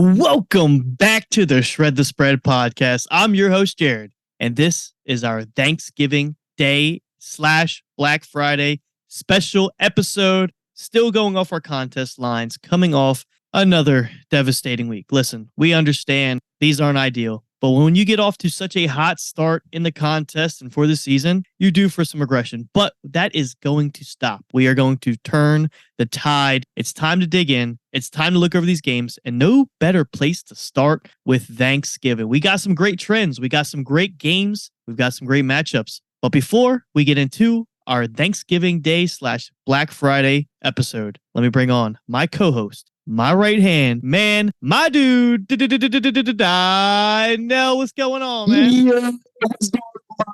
Welcome back to the Shred the Spread podcast. I'm your host, Jared, and this is our Thanksgiving Day / Black Friday special episode. Still going off our contest lines, coming off another devastating week. Listen, we understand these aren't ideal, but when you get off to such a hot start in the contest and for the season, you're due for some aggression. But that is going to stop. We are going to turn the tide. It's time to dig in. It's time to look over these games, and no better place to start with Thanksgiving. We got some great trends. We got some great games. We've got some great matchups. But before we get into our Thanksgiving Day / Black Friday episode, let me bring on my co-host, my right hand man, my dude. I know what's going on, man. Yeah, what's going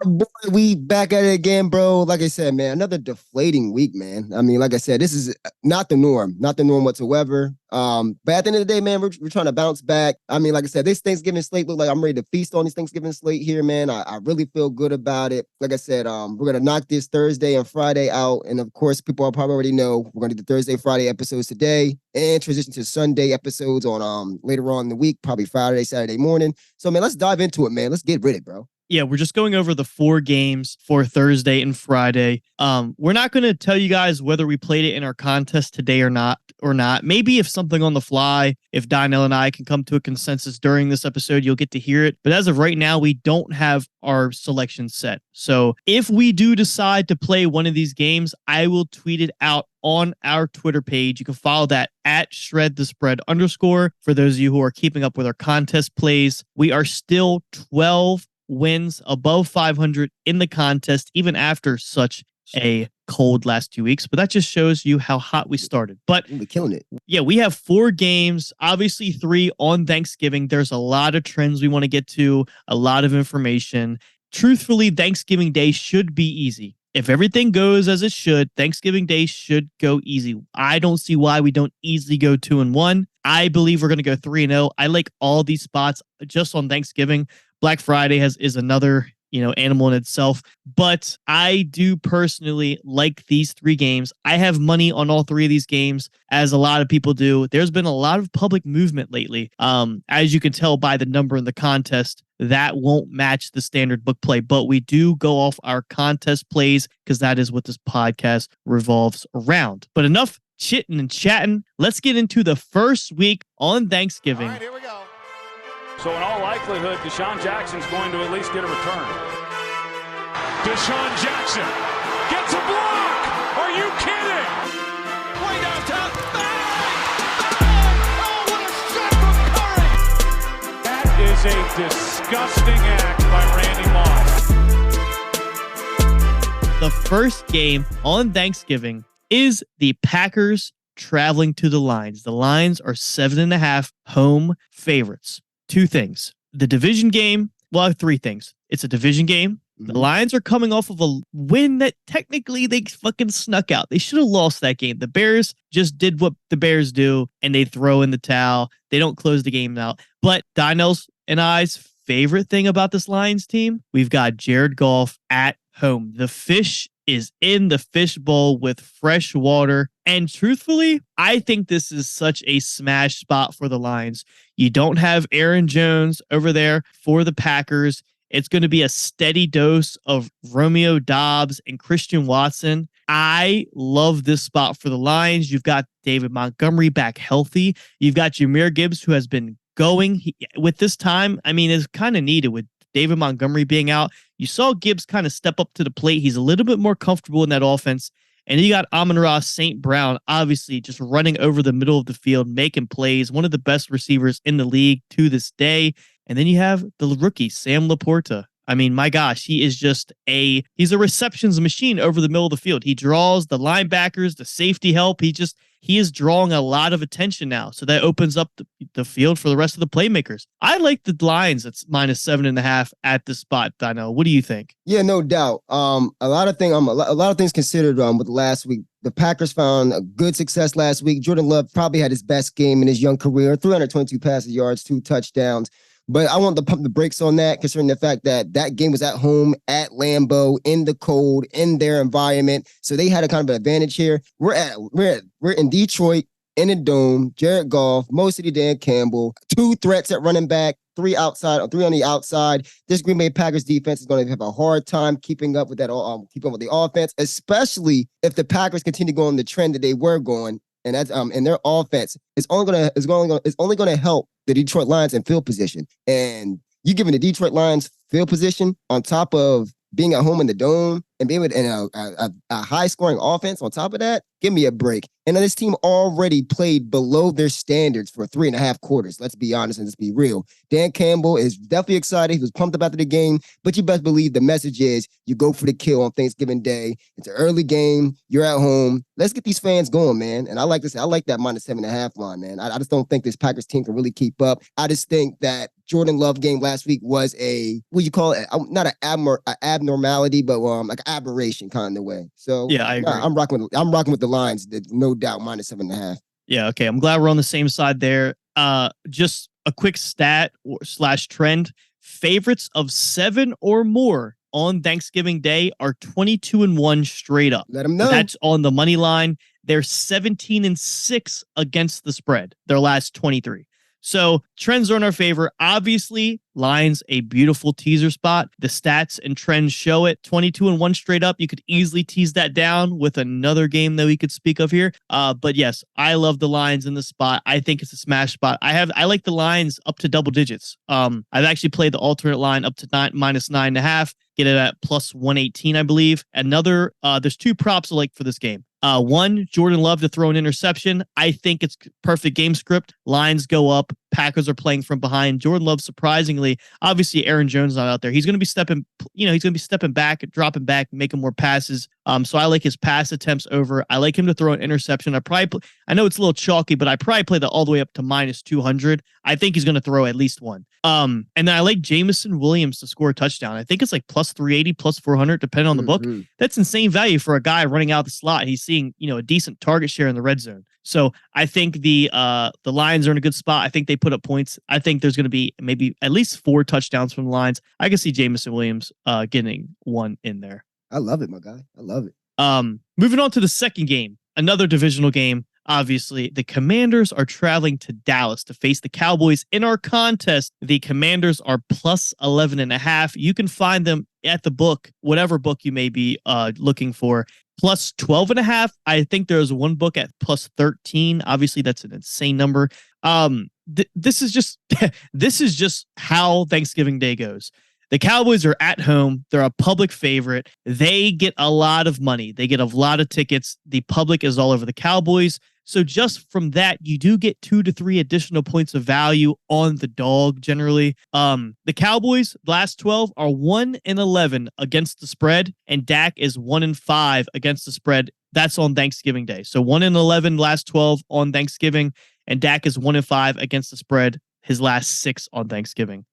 on, boy? We back at it again, bro. Like I said, man, another deflating week, man. I mean, like I said, this is not the norm whatsoever. But at the end of the day, man, we're trying to bounce back. I mean, like I said, this Thanksgiving slate look like I'm ready to feast on this Thanksgiving slate here, man. I really feel good about it. Like I said, we're gonna knock this Thursday and Friday out, and of course, people probably already know we're gonna do the Thursday, Friday episodes today, and transition to Sunday episodes on later on in the week, probably Friday, Saturday morning. So, man, let's dive into it, man. Let's get rid of it, bro. Yeah, we're just going over the 4 games for Thursday and Friday. We're not going to tell you guys whether we played it in our contest today or not. Maybe if something on the fly, if Donnell and I can come to a consensus during this episode, you'll get to hear it. But as of right now, we don't have our selection set. So if we do decide to play one of these games, I will tweet it out on our Twitter page. You can follow that at @ShredTheSpread_. For those of you who are keeping up with our contest plays, we are still 12 wins above 500 in the contest, even after such a cold last 2 weeks. But that just shows you how hot we started. But we're killing it. Yeah, we have 4 games, obviously 3 on Thanksgiving. There's a lot of trends we want to get to, a lot of information. Truthfully, Thanksgiving Day should be easy. If everything goes as it should, Thanksgiving Day should go easy. I don't see why we don't easily go 2-1. I believe we're going to go 3-0. I like all these spots just on Thanksgiving. Black Friday is another, animal in itself, but I do personally like these 3 games. I have money on all 3 of these games, as a lot of people do. There's been a lot of public movement lately. As you can tell by the number in the contest, that won't match the standard book play, but we do go off our contest plays because that is what this podcast revolves around. But enough chitting and chatting. Let's get into the first week on Thanksgiving. All right, here we go. So in all likelihood, Deshaun Jackson's going to at least get a return. Deshaun Jackson gets a block! Are you kidding? Way downtown. Bang! Bang! Oh, what a shot from Curry! That is a disgusting act by Randy Moss. The first game on Thanksgiving is the Packers traveling to the Lions. The Lions are 7.5 home favorites. 2 things. The division game, 3 things. It's a division game. The Lions are coming off of a win that technically they fucking snuck out. They should have lost that game. The Bears just did what the Bears do, and they throw in the towel. They don't close the game out. But Donnell's and I's favorite thing about this Lions team, we've got Jared Goff at home. The fish is in the fish bowl with fresh water. And truthfully, I think this is such a smash spot for the Lions. You don't have Aaron Jones over there for the Packers. It's going to be a steady dose of Romeo Doubs and Christian Watson. I love this spot for the Lions. You've got David Montgomery back healthy. You've got Jahmyr Gibbs, who has been going with this time. I mean, it's kind of needed with David Montgomery being out. You saw Gibbs kind of step up to the plate. He's a little bit more comfortable in that offense. And you got Amon-Ra St. Brown, obviously just running over the middle of the field, making plays, one of the best receivers in the league to this day. And then you have the rookie, Sam Laporta. I mean, my gosh, he's a receptions machine over the middle of the field. He draws the linebackers, the safety help. He is drawing a lot of attention now. So that opens up the field for the rest of the playmakers. I like the Lions that's -7.5 at the spot, Dino. What do you think? Yeah, no doubt. A lot of things considered with last week. The Packers found a good success last week. Jordan Love probably had his best game in his young career, 322 passing yards, 2 touchdowns. But I want to pump the brakes on that, considering the fact that that game was at home, at Lambeau, in the cold, in their environment. So they had a kind of an advantage here. We're in Detroit. in a dome, Jared Goff, mostly Dan Campbell, 2 threats at running back, 3 outside, or 3 on the outside. This Green Bay Packers defense is going to have a hard time keeping up with that, keeping up with the offense, especially if the Packers continue to go on the trend that they were going. And that's and their offense is only gonna help the Detroit Lions in field position. And you giving the Detroit Lions field position on top of being at home in the dome and being in a high-scoring offense on top of that, give me a break. And this team already played below their standards for 3.5 quarters. Let's be honest and let's be real. Dan Campbell is definitely excited. He was pumped up after the game, but you best believe the message is you go for the kill on Thanksgiving Day. It's an early game. You're at home. Let's get these fans going, man. And I like this. I like that -7.5 line, man. I just don't think this Packers team can really keep up. I just think that Jordan Love game last week was what you call it? Not an abnormality, but like an aberration kind of way. So yeah, I agree. I'm rocking with the Lions. No doubt, -7.5. Yeah, okay. I'm glad we're on the same side there. Just a quick stat / trend. Favorites of 7 or more on Thanksgiving Day are 22-1 straight up. Let them know. That's on the money line. They're 17-6 against the spread, their last 23. So trends are in our favor. Obviously, Lions, a beautiful teaser spot. The stats and trends show it. 22-1 straight up. You could easily tease that down with another game that we could speak of here. But yes, I love the Lions in the spot. I think it's a smash spot. I like the Lions up to double digits. I've actually played the alternate line up to -9.5. Get it at +118, I believe. There's 2 props I like for this game. One, Jordan Love to throw an interception. I think it's perfect game script. Lions go up. Packers are playing from behind. Jordan Love, surprisingly, obviously Aaron Jones not out there. He's going to be stepping back, dropping back, making more passes. So I like his pass attempts over. I like him to throw an interception. I know it's a little chalky, but I probably play that all the way up to -200. I think he's going to throw at least one. And then I like Jamison Williams to score a touchdown. I think it's like +380, +400, depending on the book. That's insane value for a guy running out the slot. He's seeing, a decent target share in the red zone. So I think the Lions are in a good spot. I think they put up points. I think there's going to be maybe at least 4 touchdowns from the Lions. I can see Jamison Williams getting one in there. I love it, my guy. I love it. Moving on to the second game, another divisional game. Obviously, the Commanders are traveling to Dallas to face the Cowboys in our contest. The Commanders are +11.5. You can find them at the book, whatever book you may be looking for. +12.5. I think there's one book at +13. Obviously, that's an insane number. This is just how Thanksgiving Day goes. The Cowboys are at home. They're a public favorite. They get a lot of money. They get a lot of tickets. The public is all over the Cowboys. So just from that, you do get 2 to 3 additional points of value on the dog generally. The Cowboys, last 12, are 1-11 against the spread, and Dak is 1-5 against the spread. That's on Thanksgiving Day. So 1-11 last 12 on Thanksgiving, and Dak is 1-5 against the spread his last 6 on Thanksgiving.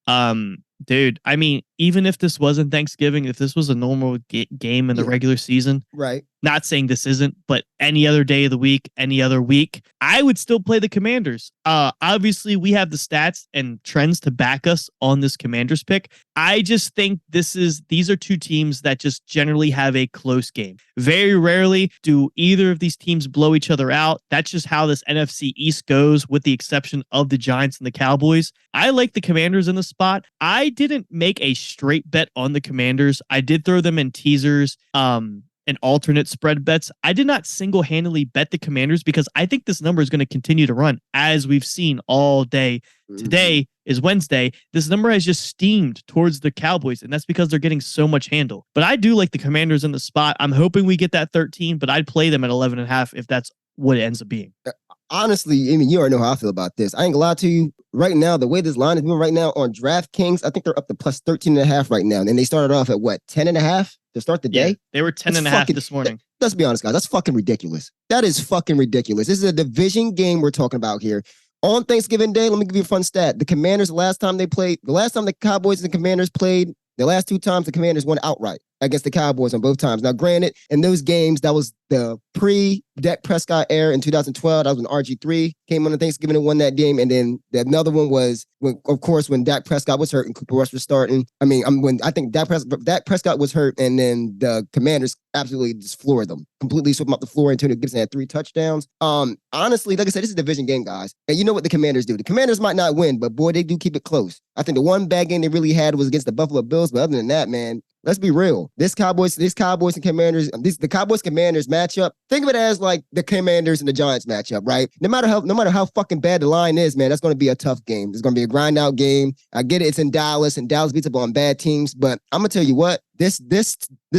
Dude, I mean, even if this wasn't Thanksgiving, if this was a normal game in the regular season, right? Not saying this isn't, but any other day of the week, any other week, I would still play the Commanders. Obviously, we have the stats and trends to back us on this Commanders pick. I just think these are 2 teams that just generally have a close game. Very rarely do either of these teams blow each other out. That's just how this NFC East goes, with the exception of the Giants and the Cowboys. I like the Commanders in the spot. I didn't make a straight bet on the Commanders. I did throw them in teasers, and alternate spread bets. I did not single-handedly bet the Commanders because I think this number is going to continue to run, as we've seen all day. Today is Wednesday. This number has just steamed towards the Cowboys, and that's because they're getting so much handle. But I do like the Commanders in the spot. I'm hoping we get that 13, but I'd play them at 11.5 if that's what it ends up being. Honestly, I mean, you already know how I feel about this. I ain't gonna lie to you. Right now, the way this line is moving right now on DraftKings, I think they're up to +13.5 right now. And they started off at what, 10.5 to start the day? Yeah, they were 10.5 this morning. Let's be honest, guys. That's fucking ridiculous. That is fucking ridiculous. This is a division game we're talking about here. On Thanksgiving Day, let me give you a fun stat. The Commanders, the last time the Cowboys and the Commanders played, the last 2 times the Commanders won outright. against the Cowboys on both times. Now, granted, in those games, that was the pre-Dak Prescott era in 2012. That was when RG3 came on the Thanksgiving and won that game. And then another one was, when Dak Prescott was hurt and Cooper Rush was starting. When I think Dak Prescott was hurt, and then the Commanders absolutely just floored them, completely swept them off the floor. Antonio Gibson had 3 touchdowns. Honestly, like I said, this is a division game, guys. And you know what the Commanders do? The Commanders might not win, but boy, they do keep it close. I think the one bad game they really had was against the Buffalo Bills. But other than that, man, let's be real. This Cowboys and Commanders, the Cowboys-Commanders matchup, think of it as like the Commanders and the Giants matchup, right? No matter how fucking bad the line is, man, that's going to be a tough game. It's going to be a grind-out game. I get it. It's in Dallas, and Dallas beats up on bad teams. But I'm going to tell you what, this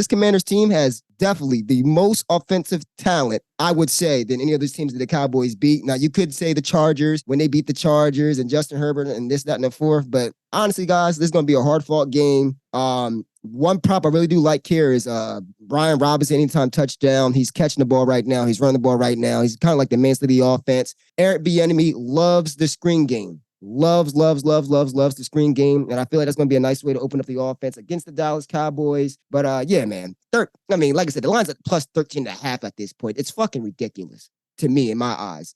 Commanders team has definitely the most offensive talent, I would say, than any of those teams that the Cowboys beat. Now, you could say the Chargers, when they beat the Chargers and Justin Herbert and this, that, and the fourth. But honestly, guys, this is going to be a hard-fought game. One prop I really do like here is Brian Robinson, anytime touchdown. He's catching the ball right now. He's running the ball right now. He's kind of like the mainstay of the offense. Eric Bieniemy loves the screen game. Loves the screen game. And I feel like that's going to be a nice way to open up the offense against the Dallas Cowboys. But yeah, man. Like I said, the line's at plus 13.5 at this point. It's fucking ridiculous to me in my eyes.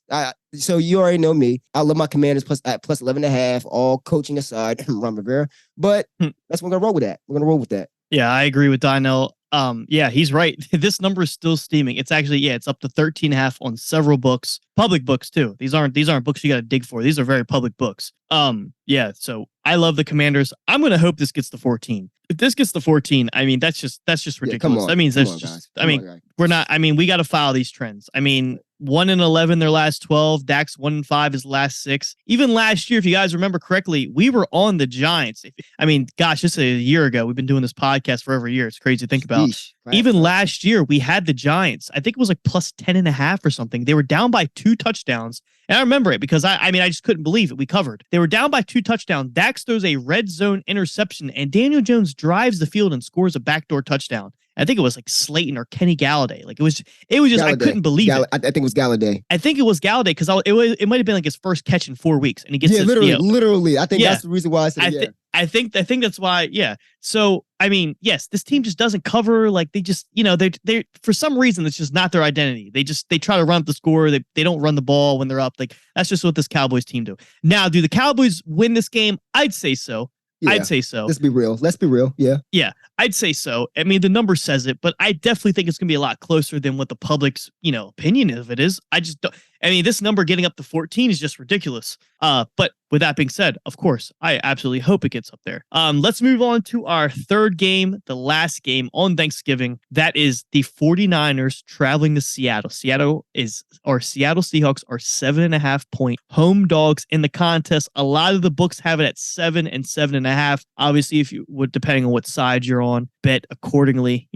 So you already know me. I love my Commanders at plus 11.5, all coaching aside, Ron Rivera. But that's what we're going to roll with that. We're going to roll with that. Yeah, I agree with Donnell. Yeah, he's right. This number is still steaming. It's actually, it's up to 13.5 on several books, public books too. These aren't books you got to dig for. These are very public books. Yeah, so I love the Commanders. I'm going to hope this gets to 14. If this gets to 14, that's just ridiculous. Yeah, come on. That means come that's on, just, guys. we're not, we got to follow these trends. 1-11 their last 12. Dak's 1-5 his last 6. Even last year, if you guys remember correctly, we were on the Giants. Gosh, just a year ago, we've been doing this podcast for over a year. It's crazy to think about. Even last year, we had the Giants. I think it was like plus 10.5 or something. They were down by 2 touchdowns. And I remember it because I just couldn't believe it. We covered. They were down by 2 touchdowns. Dax throws a red zone interception, and Daniel Jones drives the field and scores a backdoor touchdown. I think it was like Slayton or Kenny Galladay. Like it was just, Galladay. I couldn't believe it. I think it was Galladay. I think it was Galladay because it might have been like his first catch in 4 weeks, and he gets literally. I think that's the reason why I said I think that's why. Yeah. So yes, this team just doesn't cover. Like they just they for some reason it's just not their identity. They try to run up the score. They don't run the ball when they're up. Like that's just what this Cowboys team do. Now, do the Cowboys win this game? I'd say so. Yeah, I'd say so. Let's be real. Yeah. Yeah, I'd say so. The number says it, but I definitely think it's going to be a lot closer than what the public's, opinion of it is. I just don't. This number getting up to 14 is just ridiculous. But with that being said, of course, I absolutely hope it gets up there. Let's move on to our third game, the last game on Thanksgiving. That is the 49ers traveling to Seattle. Seattle Seahawks are 7.5 point home dogs in the contest. A lot of the books have it at 7 and 7.5. Obviously, if you would, depending on what side you're on, bet accordingly,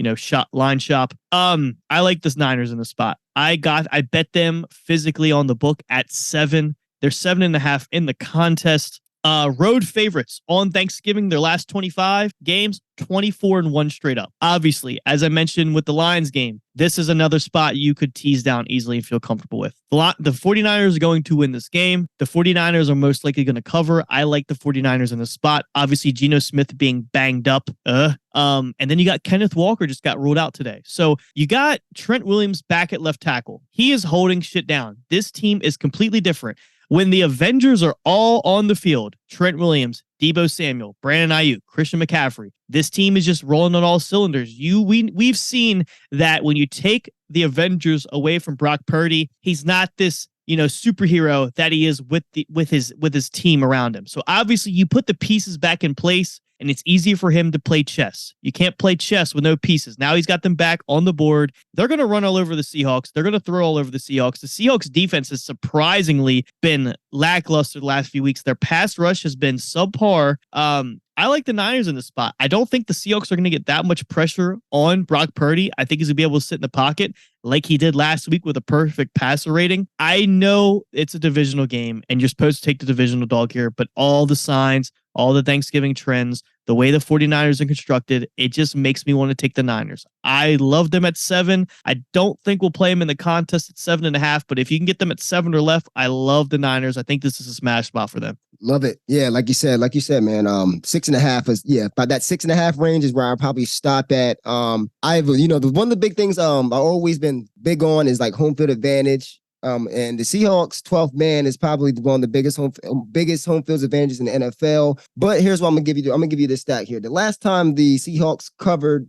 line shop. I like this Niners in the spot. I bet them physically on the book at 7. They're 7.5 in the contest. Road favorites on Thanksgiving, their last 25 games, 24-1 straight up. Obviously, as I mentioned with the Lions game, this is another spot you could tease down easily and feel comfortable with. The 49ers are going to win this game. The 49ers are most likely going to cover. I like the 49ers in the spot. Obviously, Geno Smith being banged up. And then you got Kenneth Walker just got ruled out today. So you got Trent Williams back at left tackle. He is holding shit down. This team is completely different. When the Avengers are all on the field, Trent Williams, Deebo Samuel, Brandon Ayuk, Christian McCaffrey, this team is just rolling on all cylinders. We've seen that when you take the Avengers away from Brock Purdy, he's not this superhero that he is with his team around him. So obviously you put the pieces back in place, and it's easier for him to play chess. You can't play chess with no pieces. Now he's got them back on the board. They're going to run all over the Seahawks. They're going to throw all over the Seahawks. The Seahawks defense has surprisingly been lackluster the last few weeks. Their pass rush has been subpar. I like the Niners in the spot. I don't think the Seahawks are going to get that much pressure on Brock Purdy. I think he's going to be able to sit in the pocket like he did last week with a perfect passer rating. I know it's a divisional game and you're supposed to take the divisional dog here, but all the signs all the Thanksgiving trends, the way the 49ers are constructed, it just makes me want to take the Niners. I love them at 7. I don't think we'll play them in the contest at 7.5, but if you can get them at 7 or left, I love the Niners. I think this is a smash spot for them. Love it. Yeah, like you said, man. 6.5 is by that 6.5 range is where I'll probably stop at. One of the big things I've always been big on is like home field advantage. And the Seahawks 12th man is probably one of the biggest home field advantages in the NFL. But here's what I'm gonna give you. I'm gonna give you this stat here. The last time the Seahawks covered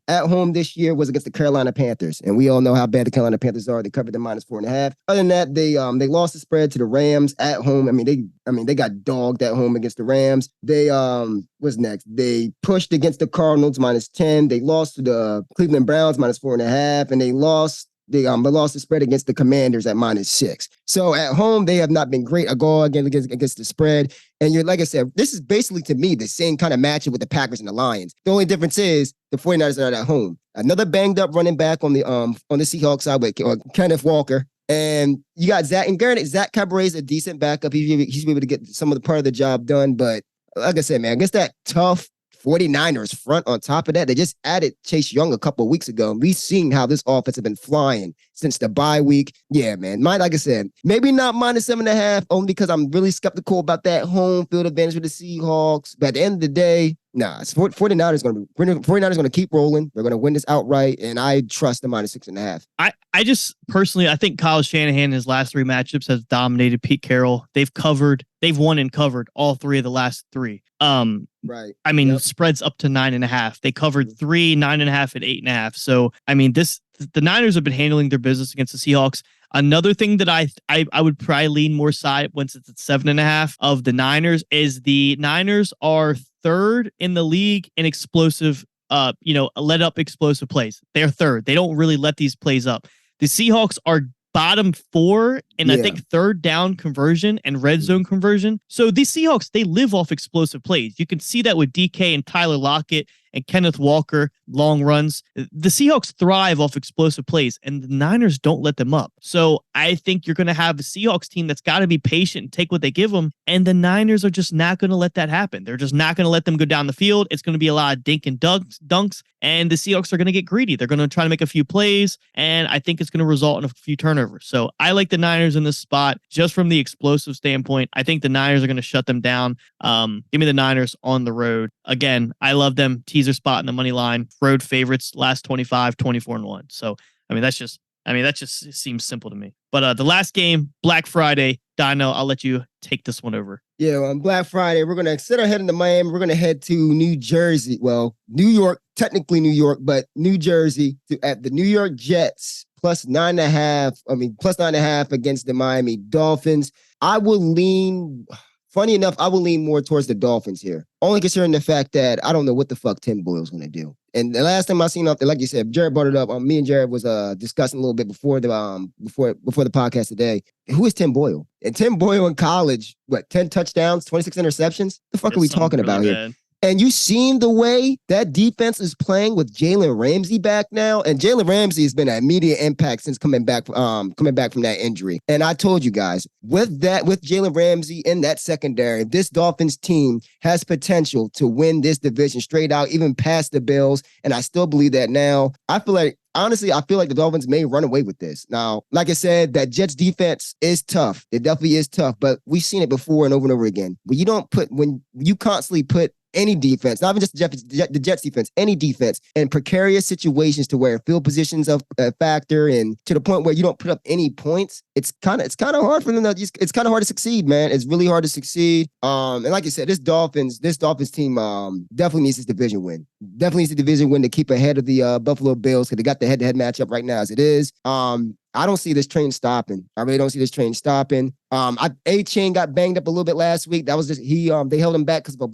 at home this year was against the Carolina Panthers, and we all know how bad the Carolina Panthers are. They covered the -4.5. Other than that, they lost the spread to the Rams at home. They got dogged at home against the Rams. They what's next? They pushed against the Cardinals -10. They lost to the Cleveland Browns -4.5, and they lost the spread against the Commanders at -6. So at home, they have not been great. A goal against the spread. And like I said, this is basically to me the same kind of matchup with the Packers and the Lions. The only difference is the 49ers are at home. Another banged up running back on the Seahawks side with Kenneth Walker. And you got Zach, and granted, Zach Cabaret is a decent backup. He's able to get some of the part of the job done. But like I said, man, against that tough 49ers front on top of that, they just added Chase Young a couple of weeks ago. And we've seen how this offense has been flying since the bye week. Yeah, man. Like I said, maybe not -7.5, only because I'm really skeptical about that home field advantage with the Seahawks. But at the end of the day, it's 49ers going to keep rolling. They're going to win this outright, and I trust the -6.5. I just personally, I think Kyle Shanahan in his last 3 matchups has dominated Pete Carroll. They've won and covered all 3 of the last 3. Right. I mean, spreads up to 9.5. They covered 3, 9.5, and 8.5. So, I mean, the Niners have been handling their business against the Seahawks. Another thing that I would probably lean more side once it's at 7.5 of the Niners is the Niners are 3rd in the league in explosive, let up explosive plays. They're 3rd. They don't really let these plays up. The Seahawks are bottom 4 in I think 3rd down conversion and red zone conversion. So these Seahawks, they live off explosive plays. You can see that with DK and Tyler Lockett and Kenneth Walker, long runs. The Seahawks thrive off explosive plays, and the Niners don't let them up. So I think you're going to have a Seahawks team that's got to be patient and take what they give them, and the Niners are just not going to let that happen. They're just not going to let them go down the field. It's going to be a lot of dink and dunks, and the Seahawks are going to get greedy. They're going to try to make a few plays, and I think it's going to result in a few turnovers. So I like the Niners in this spot just from the explosive standpoint. I think the Niners are going to shut them down. Give me the Niners on the road. Again, I love them. Teaser spot in the money line. Road favorites, last 25, 24-1. So, that just seems simple to me. But the last game, Black Friday, Dino, I'll let you take this one over. Yeah, on Black Friday, we're going to set our head into Miami. We're going to head to New Jersey. Well, New York, technically New York, but New Jersey at the New York Jets plus 9.5 against the Miami Dolphins. Funny enough, I will lean more towards the Dolphins here, only considering the fact that I don't know what the fuck Tim Boyle's going to do. And the last time I seen up there, like you said, Jared brought it up. Me and Jared was discussing a little bit before the podcast today. Who is Tim Boyle? And Tim Boyle in college, 10 touchdowns, 26 interceptions? The fuck are we talking about here? And you seen the way that defense is playing with Jalen Ramsey back now, and Jalen Ramsey has been an immediate impact since coming back from that injury. And I told you guys, with Jalen Ramsey in that secondary, this Dolphins team has potential to win this division straight out, even past the Bills. And I still believe that now. Honestly, I feel like the Dolphins may run away with this. Now, like I said, that Jets defense is tough. It definitely is tough, but we've seen it before and over again. When you constantly put any defense, not even just the Jets defense, any defense in precarious situations to where field positions of a factor and to the point where you don't put up any points, it's kind of hard for them. It's kind of hard to succeed, man. It's really hard to succeed. And like I said, this Dolphins team definitely needs this division win. Definitely needs the division win to keep ahead of the Buffalo Bills because they got the head-to-head matchup right now as it is. I don't see this train stopping. I really don't see this train stopping. A-Chain got banged up a little bit last week. That was just they held him back because of a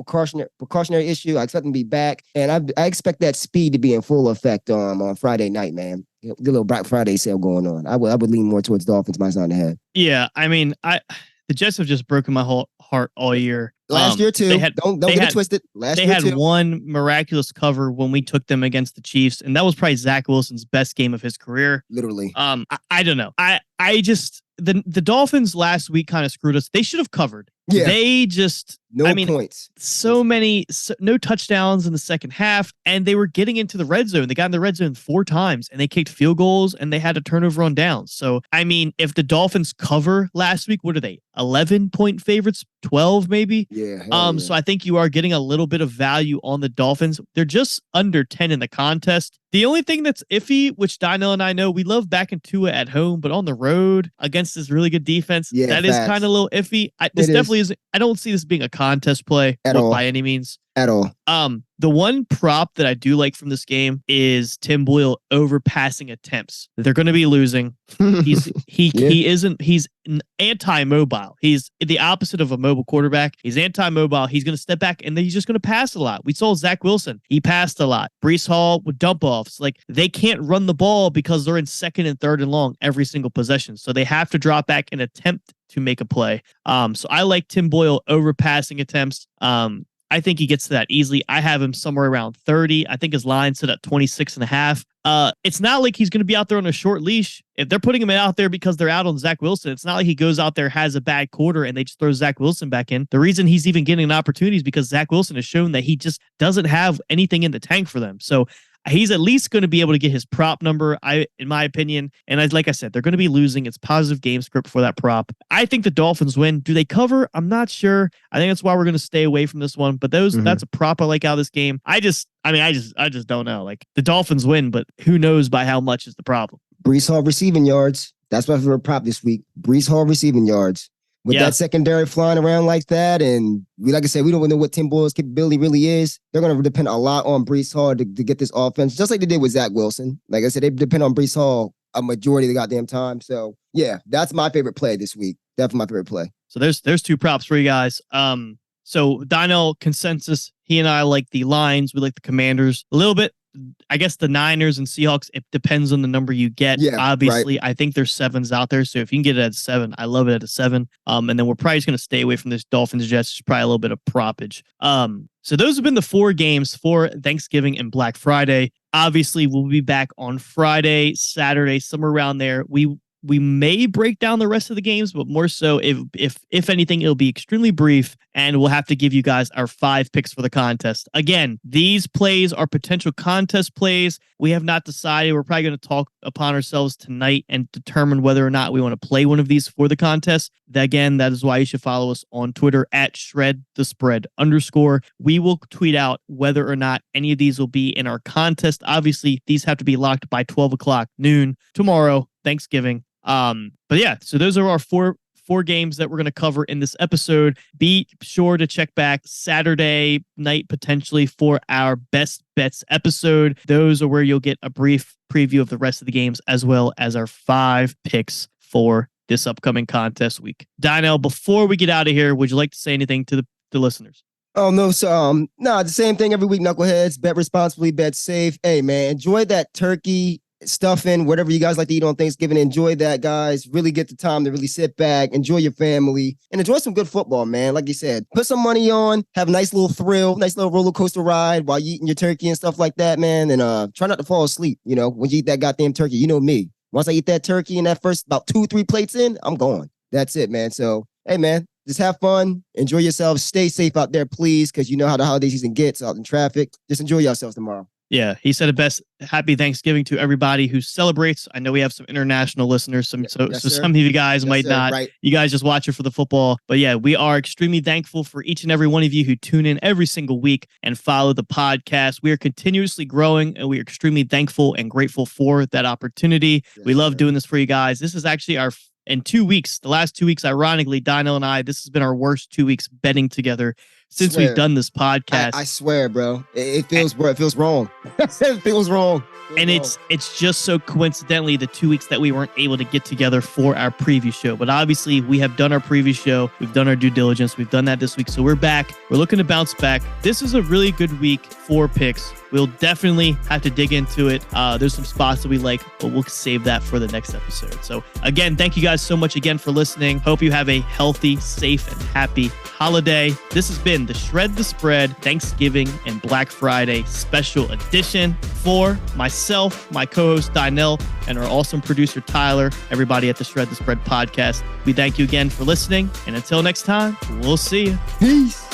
precautionary issue. I expect him to be back, and I expect that speed to be in full effect on Friday night, man. Get a little Black Friday sale going on. I would lean more towards Dolphins minus 9.5. Yeah, the Jets have just broken my whole heart all year. Last year too. Don't get it twisted. They had one miraculous cover when we took them against the Chiefs, and that was probably Zach Wilson's best game of his career. Literally. I don't know. The Dolphins last week kind of screwed us. They should have covered. Yeah. They just, points. No touchdowns in the second half, and they were getting into the red zone. They got in the red zone 4 times, and they kicked field goals, and they had a turnover on downs. So, I mean, if the Dolphins cover last week, what are they? 11-point favorites? 12 maybe? Yeah. So I think you are getting a little bit of value on the Dolphins. They're just under 10 in the contest. The only thing that's iffy, which Dino and I know, we love backing Tua at home, but on the road against this really good defense, that is kind of a little iffy. This definitely is. I don't see this being a contest play at all by any means. At all. The one prop that I do like from this game is Tim Boyle over passing attempts. They're going to be losing. He's anti-mobile. He's the opposite of a mobile quarterback. He's anti-mobile. He's going to step back and then he's just going to pass a lot. We saw Zach Wilson. He passed a lot. Breece Hall with dump offs. Like, they can't run the ball because they're in 2nd and 3rd and long every single possession. So they have to drop back and attempt to make a play. So I like Tim Boyle over passing attempts. I think he gets to that easily. I have him somewhere around 30. I think his line's set at 26.5. It's not like he's going to be out there on a short leash. If they're putting him out there because they're out on Zach Wilson, it's not like he goes out there, has a bad quarter, and they just throw Zach Wilson back in. The reason he's even getting an opportunity is because Zach Wilson has shown that he just doesn't have anything in the tank for them. So he's at least going to be able to get his prop number, in my opinion. And like I said, they're going to be losing. It's positive game script for that prop. I think the Dolphins win. Do they cover? I'm not sure. I think that's why we're going to stay away from this one. But that's a prop I like out of this game. I just don't know. Like, the Dolphins win, but who knows by how much is the problem. Breece Hall receiving yards. That's my favorite prop this week. Breece Hall receiving yards. With that secondary flying around like that, and like I said, we don't know what Tim Boyle's capability really is. They're going to depend a lot on Breece Hall to get this offense, just like they did with Zach Wilson. Like I said, they depend on Breece Hall a majority of the goddamn time. So, yeah, that's my favorite play this week. Definitely my favorite play. So there's 2 props for you guys. So Dino consensus, he and I like the Lions. We like the Commanders a little bit. I guess the Niners and Seahawks, it depends on the number you get. Yeah, obviously, right. I think there's 7s out there. So if you can get it at 7, I love it at a 7. And then we're probably just going to stay away from this Dolphins Jets. It's probably a little bit of propage. So those have been the 4 games for Thanksgiving and Black Friday. Obviously, we'll be back on Friday, Saturday, somewhere around there. We may break down the rest of the games, but more so, if anything, it'll be extremely brief, and we'll have to give you guys our 5 picks for the contest. Again, these plays are potential contest plays. We have not decided. We're probably going to talk upon ourselves tonight and determine whether or not we want to play one of these for the contest. Again, that is why you should follow us on Twitter at @ShredTheSpread_. We will tweet out whether or not any of these will be in our contest. Obviously, these have to be locked by 12 o'clock noon tomorrow, Thanksgiving. But yeah, so those are our four games that we're going to cover in this episode. Be sure to check back Saturday night potentially for our best bets episode. Those are where you'll get a brief preview of the rest of the games, as well as our 5 picks for this upcoming contest week. Dino, before we get out of here, would you like to say anything to the listeners? Oh, no. So, the same thing every week, knuckleheads. Bet responsibly, bet safe. Hey, man, enjoy that turkey, stuffing, whatever you guys like to eat on Thanksgiving. Enjoy that, guys. Really get the time to really sit back, enjoy your family, and enjoy some good football, man. Like you said, put some money on, have a nice little thrill, nice little roller coaster ride while you eating your turkey and stuff like that, man. And try not to fall asleep, when you eat that goddamn turkey. You know me. Once I eat that turkey and that first about 2-3 plates in, I'm gone. That's it, man. So, hey, man, just have fun. Enjoy yourselves. Stay safe out there, please, because you know how the holiday season gets out in traffic. Just enjoy yourselves tomorrow. Yeah, he said it best. Happy Thanksgiving to everybody who celebrates. I know we have some international listeners, so some of you guys might not. Right. You guys just watch it for the football. But yeah, we are extremely thankful for each and every one of you who tune in every single week and follow the podcast. We are continuously growing, and we are extremely thankful and grateful for that opportunity. Yes, we love doing this for you guys. This is actually in 2 weeks, the last 2 weeks, ironically, Dino and I, this has been our worst 2 weeks betting together since we've done this podcast. I swear, bro. It feels wrong. It feels wrong. And it's just so coincidentally the 2 weeks that we weren't able to get together for our preview show. But obviously, we have done our preview show. We've done our due diligence. We've done that this week. So we're back. We're looking to bounce back. This is a really good week for picks. We'll definitely have to dig into it. There's some spots that we like, but we'll save that for the next episode. So again, thank you guys guys so much again for listening. Hope you have a healthy, safe, and happy holiday. This has been the Shred the Spread Thanksgiving and Black Friday special edition. For myself, my co-host Dynell, and our awesome producer Tyler, everybody at the Shred the Spread podcast, we thank you again for listening. And until next time, we'll see you. Peace.